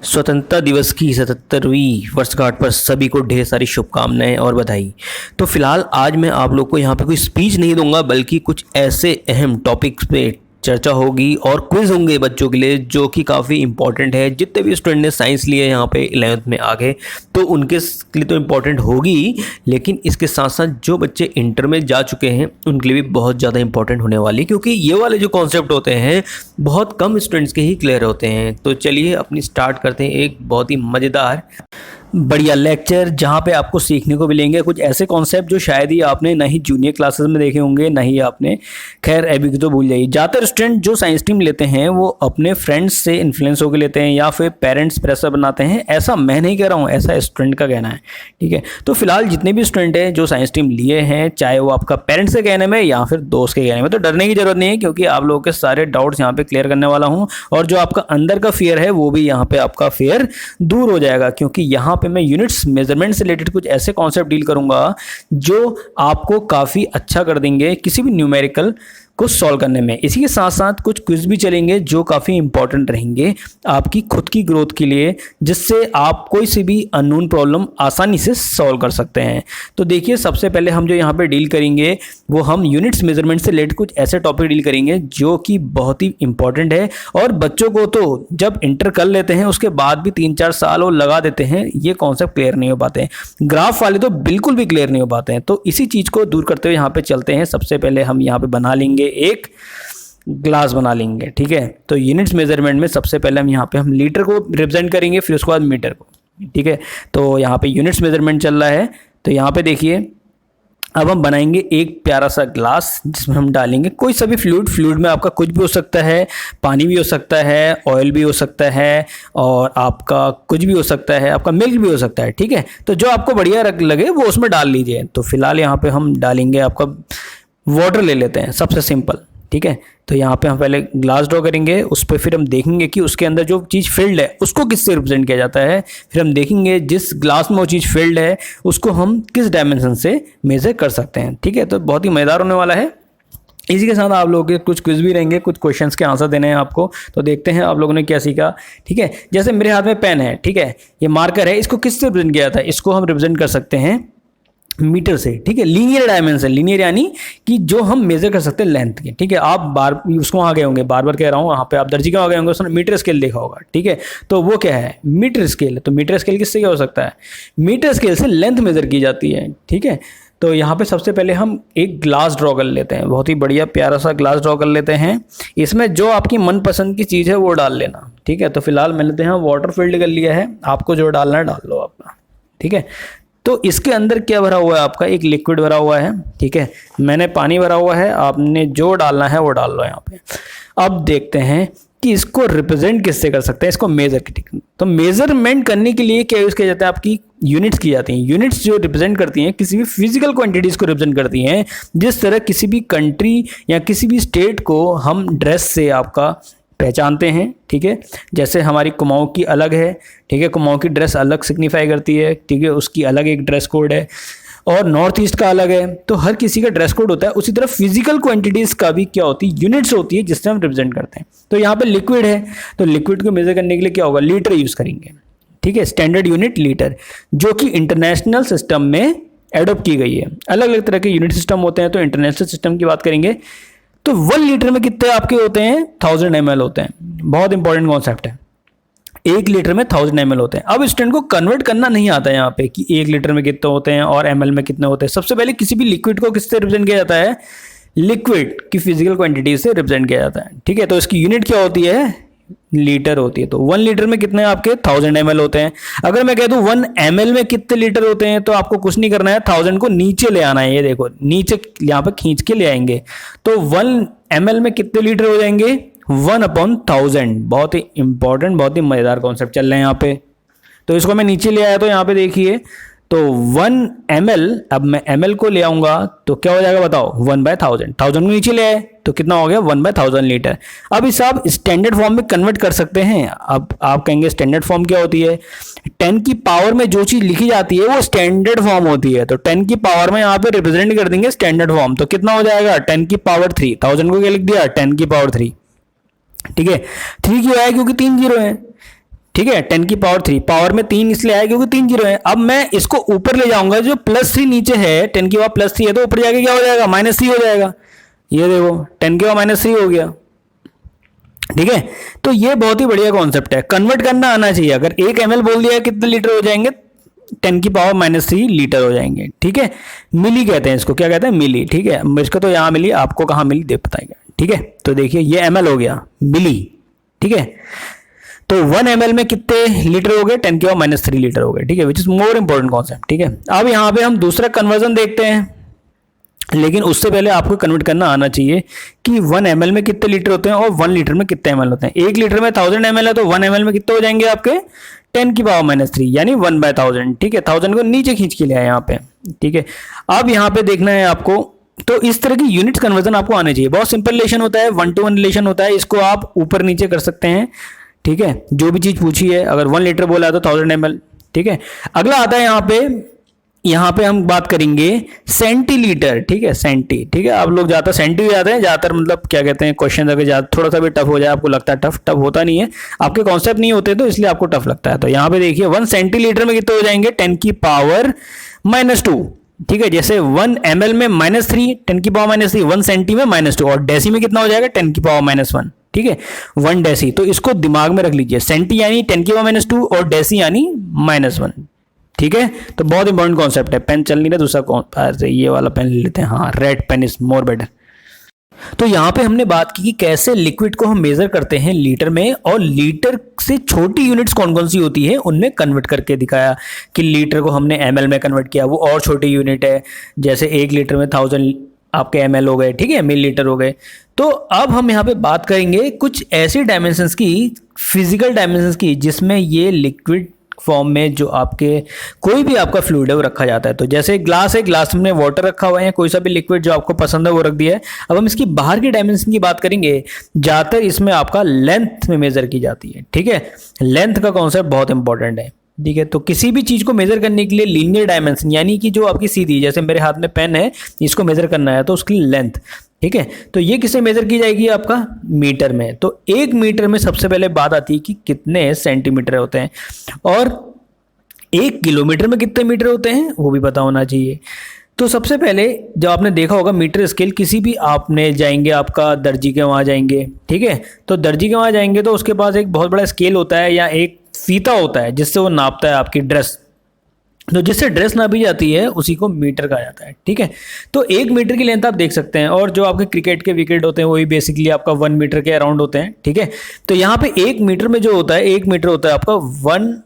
स्वतंत्रता दिवस की 77वीं वर्षगांठ पर सभी को ढेर सारी शुभकामनाएं और बधाई। तो फिलहाल आज मैं आप लोग को यहाँ पे कोई स्पीच नहीं दूंगा, बल्कि कुछ ऐसे अहम टॉपिक्स पे चर्चा होगी और क्विज होंगे बच्चों के लिए, जो कि काफ़ी इंपॉर्टेंट है। जितने भी स्टूडेंट ने साइंस लिए यहाँ पे 11th में आगे, तो उनके लिए तो इम्पॉर्टेंट होगी, लेकिन इसके साथ साथ जो बच्चे इंटर में जा चुके हैं उनके लिए भी बहुत ज़्यादा इंपॉर्टेंट होने वाली, क्योंकि ये वाले जो कॉन्सेप्ट होते हैं बहुत कम स्टूडेंट्स के ही क्लियर होते हैं। तो चलिए अपनी स्टार्ट करते हैं एक बहुत ही मज़ेदार बढ़िया लेक्चर, जहाँ पे आपको सीखने को मिलेंगे कुछ ऐसे कॉन्सेप्ट जो शायद ही आपने ना ही जूनियर क्लासेस में देखे होंगे, ना ही आपने, खैर अभी की तो भूल जाइए। ज़्यादातर स्टूडेंट जो साइंस स्ट्रीम लेते हैं वो अपने फ्रेंड्स से इन्फ्लुएंस होकर लेते हैं या फिर पेरेंट्स प्रेशर बनाते हैं। ऐसा मैं नहीं कह रहा हूँ, ऐसा स्टूडेंट का कहना है, ठीक है। तो फिलहाल जितने भी स्टूडेंट हैं जो साइंस स्ट्रीम लिए हैं, चाहे वो आपका पेरेंट्स के कहने में या फिर दोस्त के कहने में, तो डरने की जरूरत नहीं है, क्योंकि आप लोगों के सारे डाउट्स यहाँ पे क्लियर करने वाला हूँ। और जो आपका अंदर का फियर है वो भी यहाँ पे आपका फियर दूर हो जाएगा, क्योंकि यहाँ पे मैं यूनिट्स मेजरमेंट से रिलेटेड कुछ ऐसे कॉन्सेप्ट डील करूंगा जो आपको काफी अच्छा कर देंगे किसी भी न्यूमेरिकल को सॉल्व करने में। इसी के साथ साथ कुछ क्विज भी चलेंगे जो काफ़ी इंपॉर्टेंट रहेंगे आपकी खुद की ग्रोथ के लिए, जिससे आप कोई सी भी अननोन प्रॉब्लम आसानी से सॉल्व कर सकते हैं। तो देखिए, सबसे पहले हम जो यहाँ पे डील करेंगे वो हम यूनिट्स मेजरमेंट से रिलेटेड कुछ ऐसे टॉपिक डील करेंगे जो कि बहुत ही इंपॉर्टेंट है, और बच्चों को तो जब इंटर कर लेते हैं उसके बाद भी 3-4 साल और लगा देते हैं, ये कॉन्सेप्ट क्लियर नहीं हो पाते हैं। ग्राफ वाले तो बिल्कुल भी क्लियर नहीं हो पाते हैं। तो इसी चीज़ को दूर करते हुए यहाँ पे चलते हैं। सबसे पहले हम यहाँ पे बना लेंगे एक ग्लास बना लेंगे, ठीक है। तो यूनिट्स मेजरमेंट में सबसे पहले हम यहाँ पे हम लीटर को रिप्रेजेंट करेंगे, फिर उसके बाद मीटर को, ठीक है। तो यहाँ पे यूनिट्स मेजरमेंट चल रहा है। तो यहाँ पे देखिए, अब हम बनाएंगे एक प्यारा सा ग्लास जिसमें हम डालेंगे कोई सा भी फ्लूइड में आपका कुछ भी हो सकता है, पानी भी हो सकता है, ऑयल भी हो सकता है, और आपका कुछ भी हो सकता है, आपका मिल्क भी हो सकता है, ठीक है। तो जो आपको बढ़िया लगे वो उसमें डाल लीजिए। तो फिलहाल यहाँ पे हम डालेंगे, आपका वाटर ले लेते हैं सबसे सिंपल, ठीक है। तो यहाँ पे हम पहले ग्लास ड्रॉ करेंगे, उस पर फिर हम देखेंगे कि उसके अंदर जो चीज़ फिल्ड है उसको किससे रिप्रेजेंट किया जाता है। फिर हम देखेंगे जिस ग्लास में वो चीज़ फिल्ड है उसको हम किस डायमेंशन से मेजर कर सकते हैं, ठीक है। तो बहुत ही मज़ेदार होने वाला है। इसी के साथ आप लोगों के कुछ क्विज भी रहेंगे, कुछ क्वेश्चंस के आंसर देने हैं आपको। तो देखते हैं आप लोगों ने क्या सीखा, ठीक है। जैसे मेरे हाथ में पेन है, ठीक है, ये मार्कर है, इसको किससे रिप्रेजेंट किया जाता है? इसको हम रिप्रेजेंट कर सकते हैं मीटर से, ठीक है। लीनियर डायमेंशन, लीनियर यानी कि जो हम मेजर कर सकते हैं लेंथ के, ठीक है। आप बार उसको आ गए होंगे, बार बार कह रहा हूँ, वहाँ पे आप दर्जी का आ गए होंगे, उसने मीटर स्केल देखा होगा, ठीक है। तो वो क्या है? Metre scale. तो मीटर स्केल किससे क्या हो सकता है? मीटर स्केल से लेंथ मेजर की जाती है, ठीक है। तो यहाँ पे सबसे पहले हम एक ग्लास ड्रॉ कर लेते हैं, बहुत ही बढ़िया प्यारा सा ग्लास ड्रॉ कर लेते हैं। इसमें जो आपकी मनपसंद की चीज़ है वो डाल लेना, ठीक है। तो फिलहाल मैंने तो यहाँ वाटर फिल्ड कर लिया है, आपको जो डालना है डाल लो अपना, ठीक है। तो इसके अंदर क्या भरा हुआ है? आपका एक लिक्विड भरा हुआ है, ठीक है। मैंने पानी भरा हुआ है, आपने जो डालना है वो डाल लो यहाँ पे। अब देखते हैं कि इसको रिप्रेजेंट किससे कर सकते हैं, इसको मेजर की, ठीक। तो मेजरमेंट करने के लिए क्या यूज़ किया जाता है? आपकी यूनिट्स की जाती हैं। यूनिट्स जो रिप्रेजेंट करती हैं किसी भी फिजिकल क्वांटिटीज़ को रिप्रेजेंट करती हैं। जिस तरह किसी भी कंट्री या किसी भी स्टेट को हम ड्रेस से आपका पहचानते हैं, ठीक है। जैसे हमारी कुमाऊँ की अलग है, ठीक है, कुमाऊँ की ड्रेस अलग सिग्निफाई करती है, ठीक है, उसकी अलग एक ड्रेस कोड है, और नॉर्थ ईस्ट का अलग है। तो हर किसी का ड्रेस कोड होता है। उसी तरह फिजिकल क्वांटिटीज़ का भी क्या होती है? यूनिट्स होती है जिससे हम रिप्रेजेंट करते हैं। तो यहाँ पे लिक्विड है, तो लिक्विड को मेजर करने के लिए क्या होगा? लीटर यूज़ करेंगे, ठीक है। स्टैंडर्ड यूनिट लीटर, जो कि इंटरनेशनल सिस्टम में एडॉप्ट की गई है। अलग अलग तरह के यूनिट सिस्टम होते हैं, तो इंटरनेशनल सिस्टम की बात करेंगे तो 1 लीटर में कितने आपके होते हैं? 1000 ml होते हैं। बहुत इंपॉर्टेंट कॉन्सेप्ट है। 1 लीटर में 1000 ml होते हैं। अब स्टूडेंट को कन्वर्ट करना नहीं आता है यहाँ पे कि 1 लीटर में कितने होते हैं और ml में कितने होते हैं। सबसे पहले किसी भी लिक्विड को किससे रिप्रेजेंट किया जाता है? लिक्विड की फिजिकल क्वांटिटी से रिप्रेजेंट किया जाता है, ठीक है। तो इसकी यूनिट क्या होती है? लीटर होती है। तो 1 लीटर में कितने आपके? 1000 ml होते हैं। अगर मैं कह दूं 1 ml में कितने लीटर होते हैं, तो आपको कुछ नहीं करना है, 1000 को नीचे ले आना है। ये देखो, नीचे यहाँ पे खींच के ले आएंगे, तो 1 ml में कितने लीटर हो जाएंगे? 1/1000। बहुत ही इंपॉर्टेंट, बहुत ही मजेदार कॉन्सेप्ट चल रहे हैं यहाँ पे। तो इसको मैं नीचे ले आया, तो यहाँ पे देखिए, तो 1 ml, अब मैं ml को ले आऊंगा तो क्या हो जाएगा बताओ? 1/1000। 1000 को नीचे ले आए तो कितना हो गया? 1/1000 लीटर। अब इसे आप स्टैंडर्ड फॉर्म में कन्वर्ट कर सकते हैं। अब आप कहेंगे स्टैंडर्ड फॉर्म क्या होती है? 10 की पावर में जो चीज़ लिखी जाती है वो स्टैंडर्ड फॉर्म होती है। तो 10 की पावर में यहाँ पे रिप्रेजेंट कर देंगे स्टैंडर्ड फॉर्म। तो कितना हो जाएगा? 10 की पावर 3। 1000 को क्या लिख दिया? 10 की पावर 3, ठीक है। 3 क्यों आया? क्योंकि 3 जीरो है, ठीक है, 10 की पावर 3, पावर में 3 इसलिए आया क्योंकि 3 जीरो है। अब मैं इसको ऊपर ले जाऊंगा, जो +3 नीचे है, 10 की पावर +3 है, तो ऊपर जाके क्या हो जाएगा, -3 हो जाएगा। ये देखो 10 की पावर -3 हो गया। ठीक है, तो ये बहुत ही बढ़िया कॉन्सेप्ट है, कन्वर्ट करना आना चाहिए। अगर 1 ml बोल दिया कितने लीटर हो जाएंगे, 10 की पावर -3 लीटर हो जाएंगे। ठीक है, मिली कहते हैं इसको, क्या कहते हैं, मिली। ठीक है, इसको तो यहाँ मिली, आपको कहाँ मिली दे बताएगा। ठीक है, तो देखिए ये ml हो गया, मिली। ठीक है, तो 1 ml में कितने लीटर हो गए, 10 की पावर -3 लीटर हो गए। ठीक है, which is more important concept. ठीक है, अब यहाँ पे हम दूसरा कन्वर्जन देखते हैं, लेकिन उससे पहले आपको कन्वर्ट करना आना चाहिए कि 1 ml में कितने लीटर होते हैं और 1 लीटर में कितने ml होते हैं। 1 लीटर में 1000 ml है, तो 1 ml में कितने हो जाएंगे आपके, 10 की पावर -3 यानी 1/1000। ठीक है, 1000 को नीचे खींच के लिया है यहाँ पे। ठीक है, अब यहाँ पे देखना है आपको, तो इस तरह की यूनिट कन्वर्जन आपको आने चाहिए। बहुत सिंपल रिलेशन होता है, 1 to 1 रिलेशन होता है, इसको आप ऊपर नीचे कर सकते हैं। ठीक है, जो भी चीज पूछी है, अगर 1 लीटर बोला है तो 1000 ml। ठीक है, अगला आता है यहाँ पे हम बात करेंगे सेंटीलीटर। ठीक है, सेंटी। ठीक है, आप लोग ज्यादा सेंटी हो जाते हैं ज्यादातर, मतलब क्या कहते हैं, क्वेश्चन अगर थोड़ा सा भी टफ हो जाए, आपको लगता है टफ होता नहीं है, आपके कॉन्सेप्ट नहीं होते तो इसलिए आपको टफ लगता है। तो यहाँ पे देखिए 1 सेंटीलीटर में कितने हो जाएंगे, 10 की पावर -2। ठीक है, जैसे 1 ml में -3, 10 की पावर -3, 1 सेंटी में -2, और डेसी में कितना हो जाएगा, 10 की पावर -1। ठीक है, 1 डेसी। तो इसको दिमाग में रख लीजिए, सेंटी यानी 10 की पावर -2 और डेसी यानी -1। ठीक है, तो बहुत इंपॉर्टेंट कॉन्सेप्ट है। पेन चल नहीं रहा, दूसरा कौन, ये वाला पेन ले लेते हैं, हाँ, red pen is more better. तो यहाँ पे हमने बात की कि कैसे लिक्विड को हम मेजर करते हैं लीटर में, और लीटर से छोटी यूनिट्स कौन कौन सी होती है उनमें कन्वर्ट करके दिखाया कि लीटर को हमने ml में कन्वर्ट किया, वो और छोटी यूनिट है। जैसे 1 लीटर में 1000 आपके ml हो गए। ठीक है, मिली लीटर हो गए। तो अब हम यहाँ पे बात करेंगे कुछ ऐसी डायमेंशंस की, फिजिकल डायमेंशंस की, जिसमें ये लिक्विड फॉर्म में जो आपके कोई भी आपका फ्लूइड है वो रखा जाता है। तो जैसे ग्लास है, ग्लास में वाटर रखा हुआ है, कोई सा भी लिक्विड जो आपको पसंद है वो रख दिया है। अब हम इसकी बाहर की डायमेंशन की बात करेंगे, ज़्यादातर इसमें आपका लेंथ में मेजर की जाती है। ठीक है, लेंथ का कॉन्सेप्ट बहुत इंपॉर्टेंट है। ठीक है, तो किसी भी चीज़ को मेजर करने के लिए लीनियर डायमेंशन, यानी कि जो आपकी सीधी, जैसे मेरे हाथ में पेन है, इसको मेजर करना है तो उसकी लेंथ। ठीक है, तो ये किससे मेजर की जाएगी, आपका मीटर में। तो 1 मीटर में सबसे पहले बात आती है कि कितने सेंटीमीटर होते हैं, और 1 किलोमीटर में कितने मीटर होते हैं वो भी पता होना चाहिए। तो सबसे पहले जब आपने देखा होगा मीटर स्केल, किसी भी आपने जाएंगे, आपका दर्जी के वहाँ जाएंगे। ठीक है, तो दर्जी के वहाँ जाएंगे तो उसके पास एक बहुत बड़ा स्केल होता है या एक फीता होता है जिससे वो नापता है आपकी ड्रेस। तो जिससे ड्रेस नापी जाती है उसी को मीटर कहा जाता है। ठीक है, तो 1 मीटर की लेंथ आप देख सकते हैं, और जो आपके क्रिकेट के विकेट होते हैं वही बेसिकली आपका 1 मीटर के अराउंड होते हैं। ठीक है, तो यहाँ पे 1 मीटर में जो होता है, 1 मीटर होता है आपका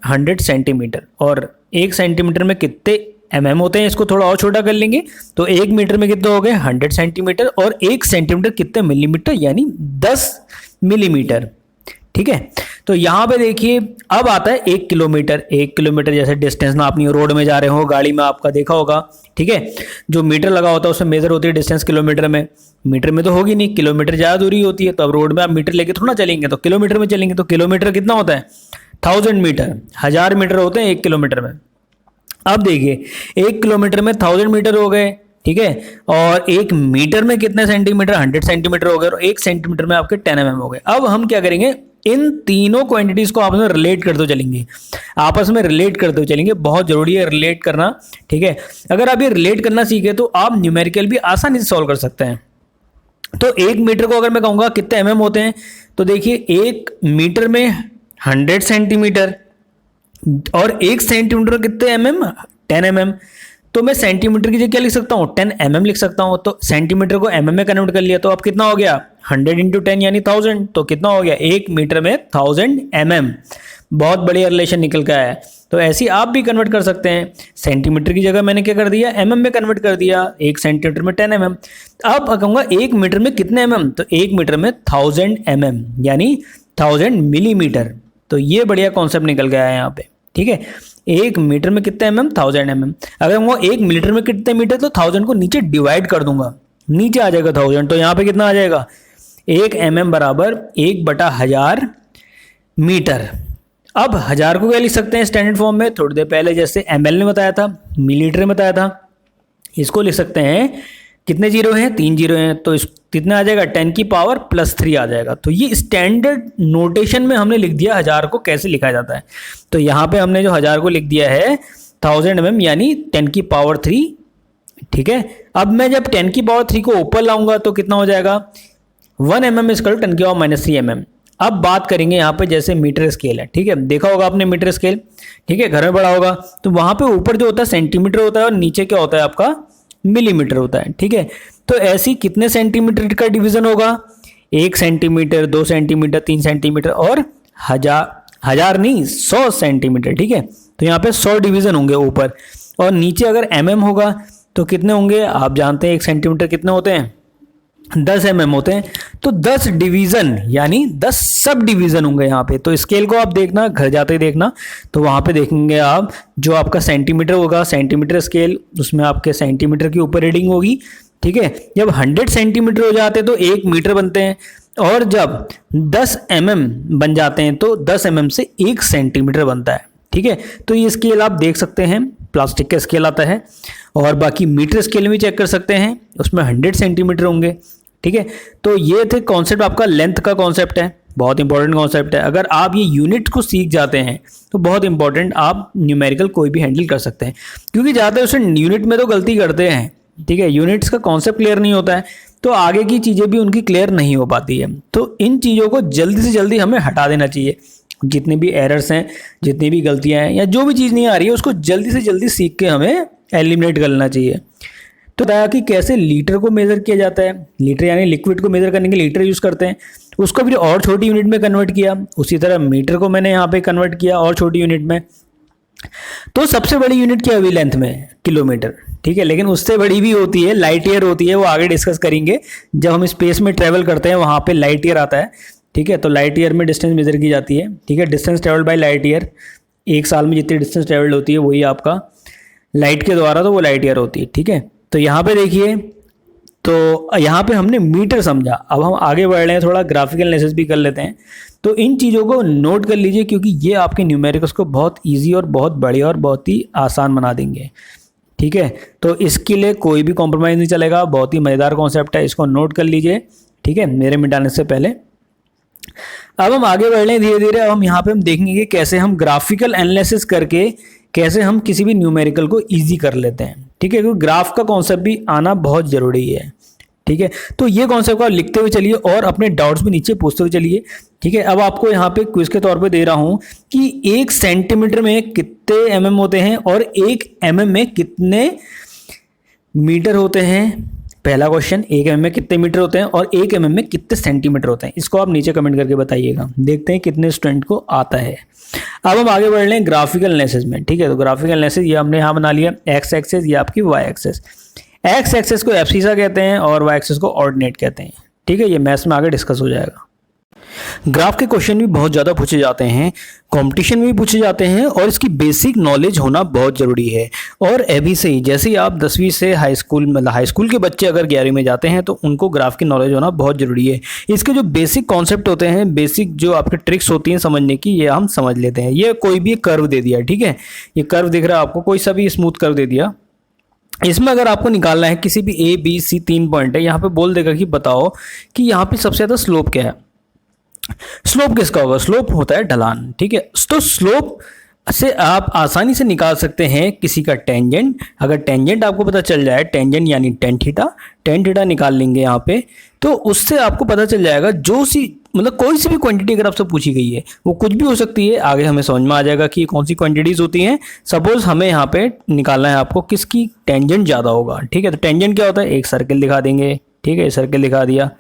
100 सेंटीमीटर, और 1 सेंटीमीटर में कितने mm होते हैं, इसको थोड़ा और छोटा कर लेंगे तो 1 मीटर में कितने हो गए, 100 सेंटीमीटर, और 1 सेंटीमीटर कितने मिलीमीटर, यानी 10 मिलीमीटर। ठीक है, तो यहाँ पे देखिए अब आता है 1 किलोमीटर। 1 किलोमीटर जैसे डिस्टेंस नापनी हो, रोड में जा रहे हो, गाड़ी में आपका देखा होगा। ठीक है, जो मीटर लगा होता है उसमें मेजर होती है डिस्टेंस किलोमीटर में, मीटर में तो होगी नहीं, किलोमीटर ज़्यादा दूरी होती है। तो अब रोड में आप मीटर लेके थोड़ा चलेंगे, तो किलोमीटर में चलेंगे। तो किलोमीटर कितना होता है, 1000 मीटर, 1000 मीटर होते हैं 1 किलोमीटर में। अब देखिए 1 किलोमीटर में 1000 मीटर हो गए। ठीक है, और 1 मीटर में कितने सेंटीमीटर, 100 सेंटीमीटर हो गए, और 1 सेंटीमीटर में आपके 10 mm हो गए। अब हम क्या करेंगे, इन तीनों क्वांटिटीज को आपस में रिलेट करते चलेंगे, आपस में रिलेट करते चलेंगे। बहुत जरूरी है रिलेट करना। ठीक है, अगर आप ये रिलेट करना सीखे तो आप न्यूमेरिकल भी आसानी से सॉल्व कर सकते हैं। तो 1 मीटर को अगर मैं कहूँगा कितने mm होते हैं, तो देखिए 1 मीटर में 100 सेंटीमीटर, और 1 सेंटीमीटर कितने mm, 10 mm। तो मैं सेंटीमीटर की जगह क्या लिख सकता हूँ, 10 mm लिख सकता हूँ। तो सेंटीमीटर को mm में कन्वर्ट कर लिया, तो अब कितना हो गया, 100 इंटू 10 यानी 1000। तो कितना हो गया, 1 मीटर में 1000 mm। बहुत बढ़िया रिलेशन निकल के आया है। तो ऐसे आप भी कन्वर्ट कर सकते हैं। सेंटीमीटर की जगह मैंने क्या कर दिया, mm में कन्वर्ट कर दिया, 1 सेंटीमीटर में 10 mm। अब कहूँगा 1 मीटर में कितने mm, तो 1 मीटर में 1000 mm यानी 1000 मिलीमीटर। तो ये बढ़िया कॉन्सेप्ट निकल गया है यहाँ पे। ठीक है, 1 मीटर में कितने mm, 1000 mm। अगर वो 1 मिलीमीटर में कितने मीटर, तो 1000 को नीचे डिवाइड कर दूंगा, नीचे आ जाएगा 1000। तो यहाँ पे कितना आ जाएगा, 1 mm बराबर 1/1000 मीटर। अब 1000 को क्या लिख सकते हैं स्टैंडर्ड फॉर्म में, थोड़ी देर पहले जैसे ml ने बताया था, मिलीलीटर में बताया था, इसको लिख सकते हैं कितने जीरो हैं, 3 जीरो हैं, तो इस कितना आ जाएगा 10 की पावर +3 आ जाएगा। तो ये स्टैंडर्ड नोटेशन में हमने लिख दिया 1000 को कैसे लिखा जाता है। तो यहाँ पे हमने जो 1000 को लिख दिया है 1000 mm यानी 10 की पावर 3, ठीक है। अब मैं जब 10 की पावर 3 को ऊपर लाऊंगा तो कितना हो जाएगा 1 mm इक्वल 10 की पावर -3 mm। अब बात करेंगे यहाँ पे जैसे मीटर स्केल है, ठीक है, देखा होगा आपने मीटर स्केल, ठीक है, घर में पढ़ा होगा। तो वहाँ पे ऊपर जो होता है सेंटीमीटर होता है और नीचे क्या होता है आपका मिलीमीटर होता है, ठीक है। तो ऐसी कितने सेंटीमीटर का डिवीजन होगा, 1 सेंटीमीटर, 2 सेंटीमीटर, 3 सेंटीमीटर और हजार नहीं 100 सेंटीमीटर, ठीक है। तो यहाँ पे 100 डिवीजन होंगे ऊपर, और नीचे अगर mm होगा तो कितने होंगे, आप जानते हैं 1 सेंटीमीटर कितने होते हैं, 10 mm होते हैं। तो 10 डिवीजन यानी 10 सब डिवीजन होंगे यहाँ पे। तो स्केल को आप देखना, घर जाते ही देखना, तो वहाँ पे देखेंगे आप जो आपका सेंटीमीटर होगा, सेंटीमीटर स्केल, उसमें आपके सेंटीमीटर की ऊपर रीडिंग होगी, ठीक है। जब 100 सेंटीमीटर हो जाते हैं तो 1 मीटर बनते हैं, और जब 10 mm बन जाते हैं तो 10 mm से 1 सेंटीमीटर बनता है, ठीक है। तो ये स्केल आप देख सकते हैं, प्लास्टिक का स्केल आता है, और बाकी मीटर स्केल में चेक कर सकते हैं, उसमें 100 सेंटीमीटर होंगे, ठीक है। तो ये थे कॉन्सेप्ट, आपका लेंथ का कॉन्सेप्ट है, बहुत इंपॉर्टेंट कॉन्सेप्ट है। अगर आप ये यूनिट को सीख जाते हैं तो बहुत इंपॉर्टेंट, आप न्यूमेरिकल कोई भी हैंडल कर सकते हैं, क्योंकि ज़्यादातर उसे यूनिट में तो गलती करते हैं, ठीक है। यूनिट्स का कॉन्सेप्ट क्लियर नहीं होता है तो आगे की चीज़ें भी उनकी क्लियर नहीं हो पाती है। तो इन चीज़ों को जल्दी से जल्दी हमें हटा देना चाहिए, जितने भी एरर्स हैं, जितनी भी गलतियां हैं, या जो भी चीज़ नहीं आ रही है उसको जल्दी से जल्दी सीख के हमें एलिमिनेट कर लेना चाहिए। तो बताया कि कैसे लीटर को मेज़र किया जाता है, लीटर यानी लिक्विड को मेज़र करने के लिए लीटर यूज़ करते हैं, उसको भी और छोटी यूनिट में कन्वर्ट किया। उसी तरह मीटर को मैंने यहाँ पे कन्वर्ट किया और छोटी यूनिट में। तो सबसे बड़ी यूनिट क्या हुई लेंथ में, किलोमीटर, ठीक है। लेकिन उससे बड़ी भी होती है, लाइट ईयर होती है, वो आगे डिस्कस करेंगे। जब हम स्पेस में ट्रैवल करते हैं वहाँ पे लाइट ईयर आता है, ठीक है। तो लाइट ईयर में डिस्टेंस मेजर की जाती है, ठीक है। Distance travelled by light year, एक साल में जितनी डिस्टेंस ट्रेवल्ड होती है वही आपका लाइट के द्वारा, तो वो लाइट ईयर होती है, ठीक है। तो यहाँ पे देखिए, तो यहाँ पे हमने मीटर समझा, अब हम आगे बढ़ रहे हैं, थोड़ा ग्राफिकल एनालिसिस भी कर लेते हैं। तो इन चीज़ों को नोट कर लीजिए, क्योंकि ये आपके न्यूमेरिकल्स को बहुत ईजी और बहुत बढ़िया और बहुत ही आसान बना देंगे, ठीक है। तो इसके लिए कोई भी कॉम्प्रोमाइज़ नहीं चलेगा, बहुत ही मज़ेदार कॉन्सेप्ट है, इसको नोट कर लीजिए, ठीक है, मेरे मिटाने से पहले। अब हम आगे बढ़ रहे हैं धीरे धीरे। अब हम यहाँ पे हम देखेंगे कि कैसे हम ग्राफिकल एनालिसिस करके कैसे हम किसी भी न्यूमेरिकल को इजी कर लेते हैं, ठीक है, क्योंकि ग्राफ का कॉन्सेप्ट भी आना बहुत ज़रूरी है, ठीक है। तो ये कॉन्सेप्ट को लिखते हुए चलिए और अपने डाउट्स भी नीचे पूछते हुए चलिए, ठीक है। अब आपको यहाँ पे क्विज के तौर पे दे रहा हूँ कि 1 सेंटीमीटर में कितने mm होते हैं और 1 mm में कितने मीटर होते हैं। पहला क्वेश्चन, 1 mm में कितने मीटर होते हैं और 1 mm में कितने सेंटीमीटर होते हैं, इसको आप नीचे कमेंट करके बताइएगा, देखते हैं कितने स्टूडेंट को आता है। अब हम आगे बढ़ रहे हैं ग्राफिकल एनालिसिस में, ठीक है। तो ग्राफिकल एनालिसिस ये हमने यहाँ बना लिया, एक्स एक्सेस ये आपकी वाई एक्सेस। एक्स एक्सेस को एब्सिसा कहते हैं और वाई एक्सेस को ऑर्डिनेट कहते हैं, ठीक है। ये मैथ्स में आगे डिस्कस हो जाएगा। ग्राफ के क्वेश्चन भी बहुत ज़्यादा पूछे जाते हैं, कंपटीशन में भी पूछे जाते हैं, और इसकी बेसिक नॉलेज होना बहुत ज़रूरी है। और अभी से ही, जैसे ही आप 10वीं से हाई स्कूल, मतलब हाई स्कूल के बच्चे अगर 11वीं में जाते हैं तो उनको ग्राफ की नॉलेज होना बहुत ज़रूरी है। इसके जो बेसिक कॉन्सेप्ट होते हैं, बेसिक जो आपके ट्रिक्स होती हैं समझने की, ये हम समझ लेते हैं। ये कोई भी कर्व दे दिया, ठीक है, ये कर्व दिख रहा है आपको, कोई सा भी स्मूथ कर्व दे दिया, इसमें अगर आपको निकालना है किसी भी A B C 3 पॉइंट है, यहाँ पे बोल देगा कि बताओ कि यहाँ पे सबसे ज़्यादा स्लोप क्या है। स्लोप किसका होगा, स्लोप होता है ढलान, ठीक है। तो स्लोप से आप आसानी से निकाल सकते हैं किसी का टेंजेंट। अगर टेंजेंट आपको पता चल जाए, टेंजेंट यानी टेन थीटा निकाल लेंगे यहाँ पे, तो उससे आपको पता चल जाएगा जो सी, मतलब कोई सी भी क्वांटिटी अगर आपसे पूछी गई है, वो कुछ भी हो सकती है, आगे हमें समझ में आ जाएगा कि कौन सी क्वांटिटीज होती हैं। सपोज हमें यहाँ पे निकालना है आपको किसकी टेंजेंट ज़्यादा होगा, ठीक है। तो टेंजेंट क्या होता है, एक सर्किल दिखा देंगे, ठीक है, सर्किल दिखा दिया,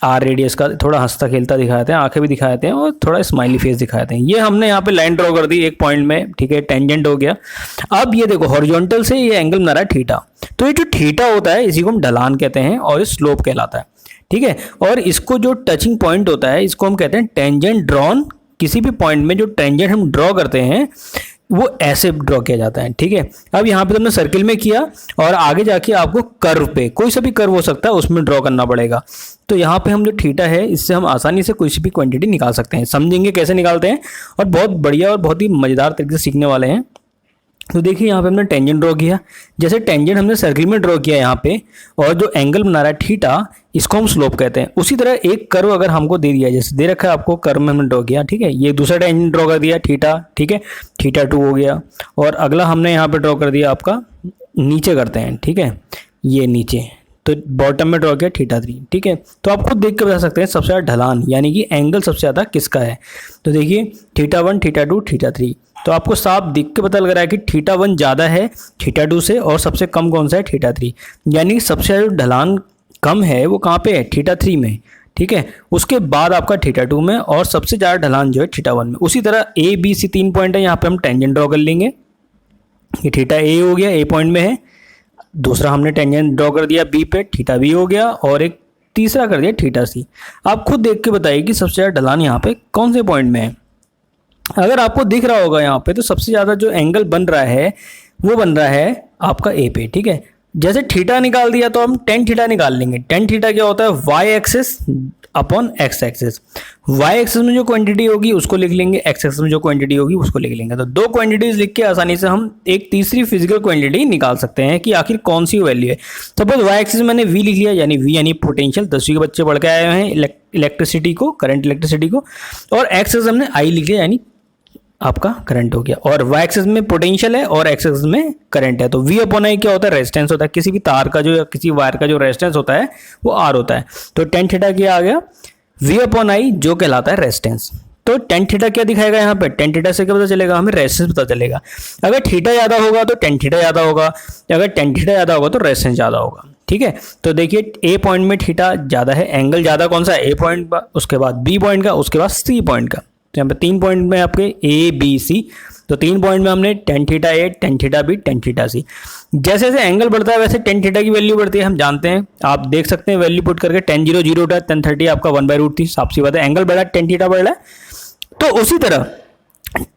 आर रेडियस का, थोड़ा हंसता खेलता दिखाते हैं, आंखें भी दिखाते हैं और थोड़ा स्माइली फेस दिखाते हैं। ये हमने यहाँ पे लाइन ड्रॉ कर दी एक पॉइंट में, ठीक है, टेंजेंट हो गया। अब ये देखो हॉरिजॉन्टल से ये एंगल बना रहा है थीटा, तो ये जो थीटा होता है इसी को हम ढलान कहते हैं और ये स्लोप कहलाता है, ठीक है। और इसको जो टचिंग पॉइंट होता है इसको हम कहते हैं टेंजेंट ड्रॉन। किसी भी पॉइंट में जो टेंजेंट हम ड्रॉ करते हैं वो ऐसे ड्रॉ किया जाता है, ठीक है। अब यहाँ पे तुमने सर्किल में किया और आगे जाके आपको कर्व पे, कोई सा भी कर्व हो सकता है, उसमें ड्रॉ करना पड़ेगा। तो यहाँ पे हम जो थीटा है इससे हम आसानी से कोई सी भी क्वांटिटी निकाल सकते हैं। समझेंगे कैसे निकालते हैं और बहुत बढ़िया और बहुत ही मज़ेदार तरीके से सीखने वाले हैं। तो देखिए यहाँ पे हमने टेंजेंट ड्रॉ किया, जैसे टेंजेंट हमने सर्किल में ड्रॉ किया यहाँ पे, और जो एंगल बना रहा है थीटा, इसको हम स्लोप कहते हैं। उसी तरह एक कर्व अगर हमको दे दिया, जैसे दे रखा है आपको, कर्व में हमने ड्रॉ किया, ठीक है, ये दूसरा टेंजेंट ड्रॉ कर दिया थीटा, ठीक है, थीटा 2 हो गया, और अगला हमने यहाँ पे ड्रॉ कर दिया आपका, नीचे करते हैं, ठीक है, ये नीचे, तो बॉटम में ड्रॉ किया थीटा 3, ठीक है। तो आप खुद देख के बता सकते हैं सबसे ज़्यादा ढलान यानी कि एंगल सबसे ज़्यादा किसका है। तो देखिए थीटा 1, थीटा 2, थीटा 3, तो आपको साफ दिख के पता लग रहा है कि थीटा 1 ज़्यादा है थीटा 2 से, और सबसे कम कौन सा है, थीटा 3, यानी सबसे ज़्यादा ढलान कम है वो कहाँ पे है, थीटा 3 में, ठीक है। उसके बाद आपका थीटा 2 में, और सबसे ज़्यादा ढलान जो है थीटा 1 में। उसी तरह ए बी सी 3 पॉइंट है, यहाँ पे हम टेंजेंट ड्रॉ कर लेंगे, ये थीटा ए हो गया, ए पॉइंट में है, दूसरा हमने टेंजेंट ड्रॉ कर दिया बी पे, थीटा बी हो गया, और एक तीसरा कर दिया थीटा सी। आप खुद देख के बताइए कि सबसे ज़्यादा ढलान यहाँ पे कौन से पॉइंट में है। अगर आपको दिख रहा होगा यहाँ पे, तो सबसे ज़्यादा जो एंगल बन रहा है वो बन रहा है आपका ए पे, ठीक है। जैसे थीटा निकाल दिया तो हम टेन थीटा निकाल लेंगे। टेन थीटा क्या होता है, Y axis upon X axis. Y axis में जो क्वांटिटी होगी उसको लिख लेंगे, एक्स एक्सिस में जो क्वांटिटी होगी उसको लिख लेंगे। तो दो क्वांटिटीज लिख के आसानी से हम एक तीसरी फिजिकल क्वांटिटी निकाल सकते हैं कि आखिर कौन सी वैल्यू है। सपोज वाई एक्सिस मैंने वी लिख लिया, यानी वी यानी पोटेंशियल, 10वीं के बच्चे पढ़ के आए हुए हैं इलेक्ट्रिसिटी को, करंट इलेक्ट्रिसिटी को, और एक्स एक्सिस हमने आई लिख लिया यानी आपका करंट हो गया। और वाई एक्सिस में पोटेंशियल है और एक्स एक्सिस में करंट है। तो वी अपॉन आई क्या होता है, रेजिस्टेंस होता है। किसी भी तार का जो, किसी वायर का जो रेजिस्टेंस होता है वो आर होता है। तो टेन थीटा क्या आ गया, वी अपॉन आई, जो कहलाता है रेजिस्टेंस। तो टेन थीटा क्या दिखाएगा यहाँ पे, टेन थीटा से क्या पता चलेगा, हमें रेजिस्टेंस पता चलेगा। अगर थीटा ज़्यादा होगा तो टेन थीटा ज़्यादा होगा, अगर टेन थीटा ज़्यादा होगा तो रेजिस्टेंस ज़्यादा होगा, ठीक है। तो देखिए ए पॉइंट में थीटा ज़्यादा है, एंगल ज़्यादा कौन सा है, ए पॉइंट का, उसके बाद बी पॉइंट का, उसके बाद सी पॉइंट का। तो यहाँ पे 3 पॉइंट में आपके ए बी सी, तो 3 पॉइंट में हमने tan theta A, tan theta B, tan theta C. जैसे जैसे एंगल बढ़ता है वैसे टेन थीटा की वैल्यू बढ़ती है, हम जानते हैं, आप देख सकते हैं वैल्यू पुट करके। 10 0 0 उठा, 10 30 आपका 1/√3, साफ सी बात है, एंगल बढ़ा टेन थीटा बढ़ रहा है। तो उसी तरह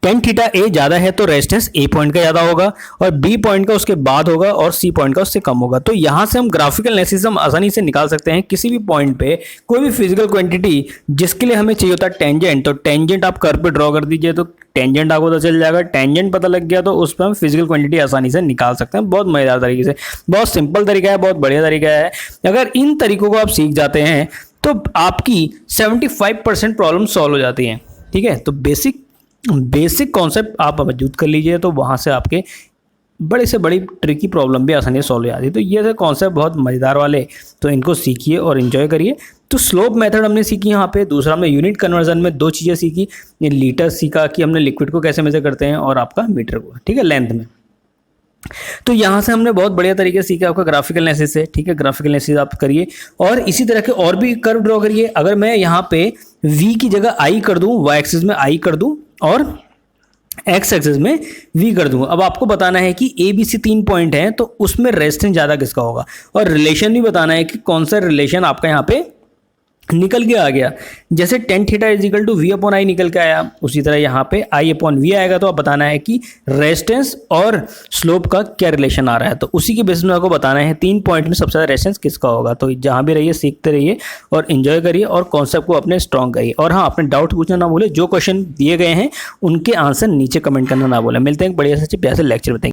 टेन थीटा ए ज़्यादा है तो रेजिस्टेंस ए पॉइंट का ज़्यादा होगा, और बी पॉइंट का उसके बाद होगा, और सी पॉइंट का उससे कम होगा। तो यहाँ से हम ग्राफिकल एनालिसिस हम आसानी से निकाल सकते हैं किसी भी पॉइंट पे कोई भी फिजिकल क्वांटिटी जिसके लिए हमें चाहिए होता है टेंजेंट। तो टेंजेंट आप कर्व पे ड्रॉ कर दीजिए, तो टेंजेंट आपको पता चल जाएगा। टेंजेंट पता लग गया तो उस पर हम फिजिकल क्वांटिटी आसानी से निकाल सकते हैं, बहुत मज़ेदार तरीके से। बहुत सिंपल तरीका है, बहुत बढ़िया तरीका है। अगर इन तरीकों को आप सीख जाते हैं तो आपकी 75% प्रॉब्लम सॉल्व हो जाती है, ठीक है। तो बेसिक कॉन्सेप्ट आप मौजूद कर लीजिए, तो वहाँ से आपके बड़े से बड़ी ट्रिकी प्रॉब्लम भी आसानी से सॉल्व हो जाती है। तो ये से कॉन्सेप्ट बहुत मज़ेदार वाले, तो इनको सीखिए और इन्जॉय करिए। तो स्लोप मेथड हमने सीखी यहाँ पे। दूसरा हमने यूनिट कन्वर्जन में 2 चीज़ें सीखी, ये लीटर सीखा कि हमने लिक्विड को कैसे मेजर करते हैं, और आपका मीटर को, ठीक है, लेंथ में। तो यहाँ से हमने बहुत बढ़िया तरीके से सीखा आपका ग्राफिकल एनालिसिस से, ठीक है। ग्राफिकल एनालिसिस आप करिए और इसी तरह के और भी कर्व ड्रॉ करिए। अगर मैं यहाँ पे v की जगह i कर दूँ, y एक्सिस में i कर दूँ और x एक्सिस में v कर दूँ। अब आपको बताना है कि a b c 3 पॉइंट हैं, तो उसमें रेजिस्टेंस ज़्यादा किसका होगा, और रिलेशन भी बताना है कि कौन सा रिलेशन आपका यहाँ पे निकल के आ गया। जैसे tan theta is equal to V upon I निकल के आया, उसी तरह यहाँ पे आई अपॉन वी आएगा। तो आप बताना है कि रेजिस्टेंस और स्लोप का क्या रिलेशन आ रहा है। तो उसी के बेसिस में आपको बताना है 3 पॉइंट में सबसे ज़्यादा रेजिस्टेंस किसका होगा। तो जहाँ भी रहिए सीखते रहिए और इन्जॉय करिए और कॉन्सेप्ट को अपने स्ट्रॉन्ग करिए। और हाँ, अपने डाउट पूछना ना भूले, जो क्वेश्चन दिए गए हैं उनके आंसर नीचे कमेंट करना ना भूलें। मिलते हैं एक बढ़िया से प्यार से लेक्चर बताएंगे।